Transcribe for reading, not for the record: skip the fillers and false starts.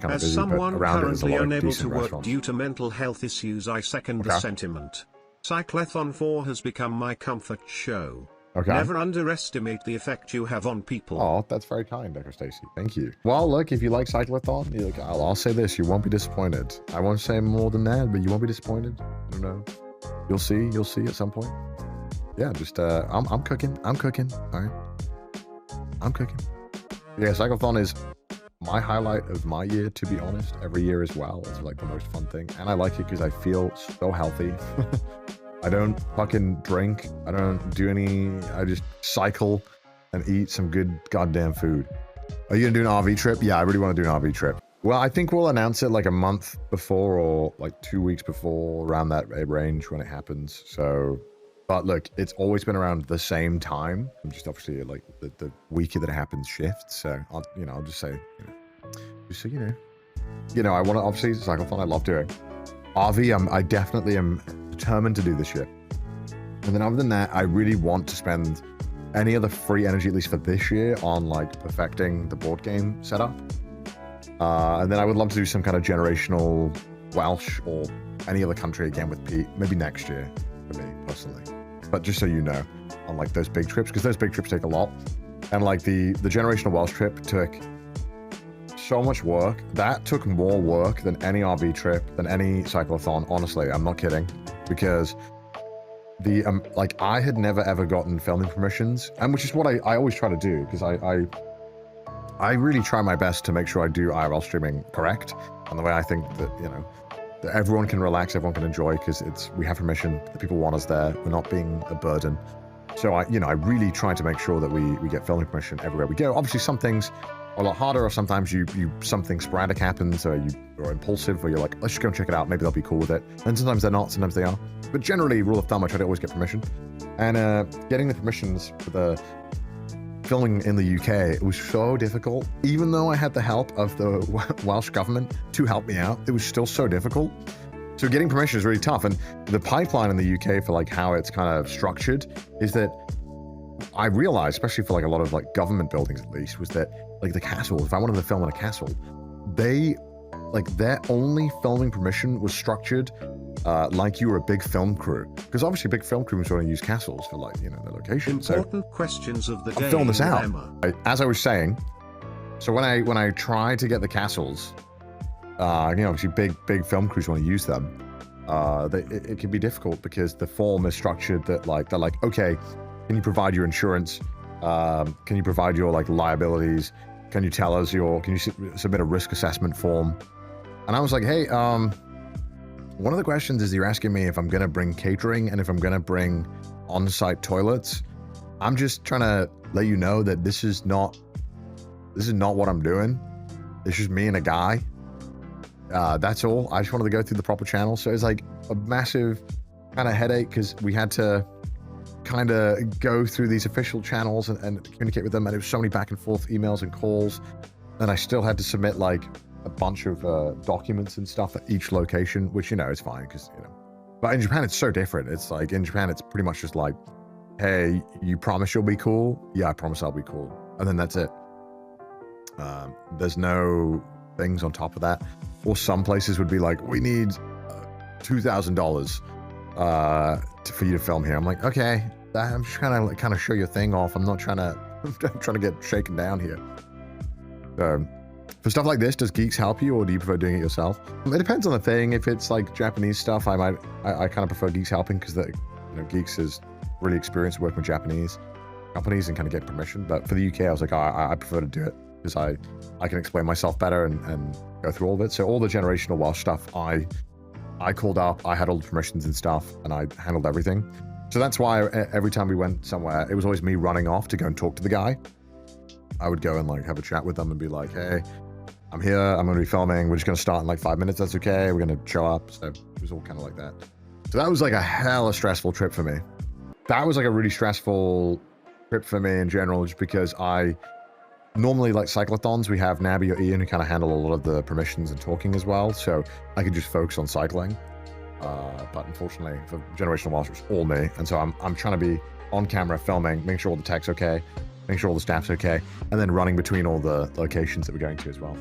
kind of As busy, but someone around it there's a currently lot of unable to decent work restaurants. due to mental health issues, I second the Okay. sentiment. Cyclathon 4 has become my comfort show. Okay. Never underestimate the effect you have on people. Oh, that's very kind, Echo Stacy. Thank you. Well, look, if you like Cyclathon, I'll say this: you won't be disappointed. I won't say more than that, but you won't be disappointed. I don't know. You'll see at some point. Yeah, just I'm cooking. All right, I'm cooking. Yeah, Cyclathon is my highlight of my year, to be honest. Every year as well. It's like the most fun thing, and I like it because I feel so healthy. I don't fucking drink. I don't do any. I just cycle and eat some good goddamn food. Are you gonna do an RV trip? Yeah, I really want to do an RV trip. Well, I think we'll announce it like a month before or like 2 weeks before, around that range when it happens. So, but look, it's always been around the same time. Just obviously like the week that it happens shifts. So I'll just say, just so you know, I want to obviously Cyclathon. I love doing RV. I definitely am determined to do this year. And then other than that, I really want to spend any other free energy, at least for this year, on like perfecting the board game setup. And then I would love to do some kind of generational Welsh or any other country again with Pete, maybe next year for me personally. But just so you know, on like those big trips, because those big trips take a lot. And like the generational Welsh trip took so much work. That took more work than any RV trip, than any Cyclathon. Honestly, I'm not kidding, because the like I had never ever gotten filming permissions, and which is what I always try to do, because I really try my best to make sure I do IRL streaming correct, and the way I think that that everyone can relax, everyone can enjoy, because we have permission, the people want us there, we're not being a burden. So I really try to make sure that we get filming permission everywhere we go. Obviously, some things are a lot harder, or sometimes something sporadic happens, or you're impulsive, or you're like, let's just go and check it out, maybe they'll be cool with it. And sometimes they're not, sometimes they are. But generally, rule of thumb, I try to always get permission. And getting the permissions for the filming in the UK, it was so difficult. Even though I had the help of the Welsh government to help me out, it was still so difficult. So getting permission is really tough. And the pipeline in the UK for like how it's kind of structured is that I realized, especially for like a lot of like government buildings at least, was that like the castle, if I wanted to film in a castle, their only filming permission was structured like you were a big film crew, because obviously big film crews want to use castles for like their location. Important questions of the day. I'll film this out. As I was saying, so when I try to get the castles, obviously big film crews want to use them. It can be difficult because the form is structured that they're like, okay, can you provide your insurance? Can you provide your like liabilities? Can you tell us can you submit a risk assessment form? And I was like, hey, one of the questions is you're asking me if I'm going to bring catering and if I'm going to bring on-site toilets. I'm just trying to let you know that this is not what I'm doing. It's just me and a guy. That's all. I just wanted to go through the proper channels. So it's like a massive kind of headache, because we had to kind of go through these official channels and communicate with them. And it was so many back and forth emails and calls. And I still had to submit like a bunch of documents and stuff at each location, which, it's fine because, but in Japan, it's so different. It's like in Japan, it's pretty much just like, hey, you promise you'll be cool? Yeah, I promise I'll be cool. And then that's it. There's no things on top of that. Or some places would be like, we need $2,000 for you to film here. I'm like, okay, I'm just trying to kind of show your thing off. I'm not trying to get shaken down here. So for stuff like this, does Geeks help you, or do you prefer doing it yourself? It depends on the thing. If it's like Japanese stuff, I kind of prefer Geeks helping, because Geeks is really experienced working with Japanese companies and kind of get permission. But for the UK, I was like, I prefer to do it because I can explain myself better and go through all of it. So all the generational Welsh stuff, I called up, I had all the permissions and stuff, and I handled everything. So that's why every time we went somewhere, it was always me running off to go and talk to the guy. I would go and like have a chat with them and be like, hey, I'm here, I'm going to be filming, we're just going to start in like 5 minutes, that's okay, we're going to show up. So it was all kind of like that. So that was like a hella stressful trip for me. That was like a really stressful trip for me in general, just because I normally, like Cyclathons, we have Nabby or Ian who kind of handle a lot of the permissions and talking as well, so I could just focus on cycling. But unfortunately for Generational Welsh, it's all me, and so I'm trying to be on camera filming, making sure all the tech's okay, making sure all the staff's okay, and then running between all the locations that we're going to as well.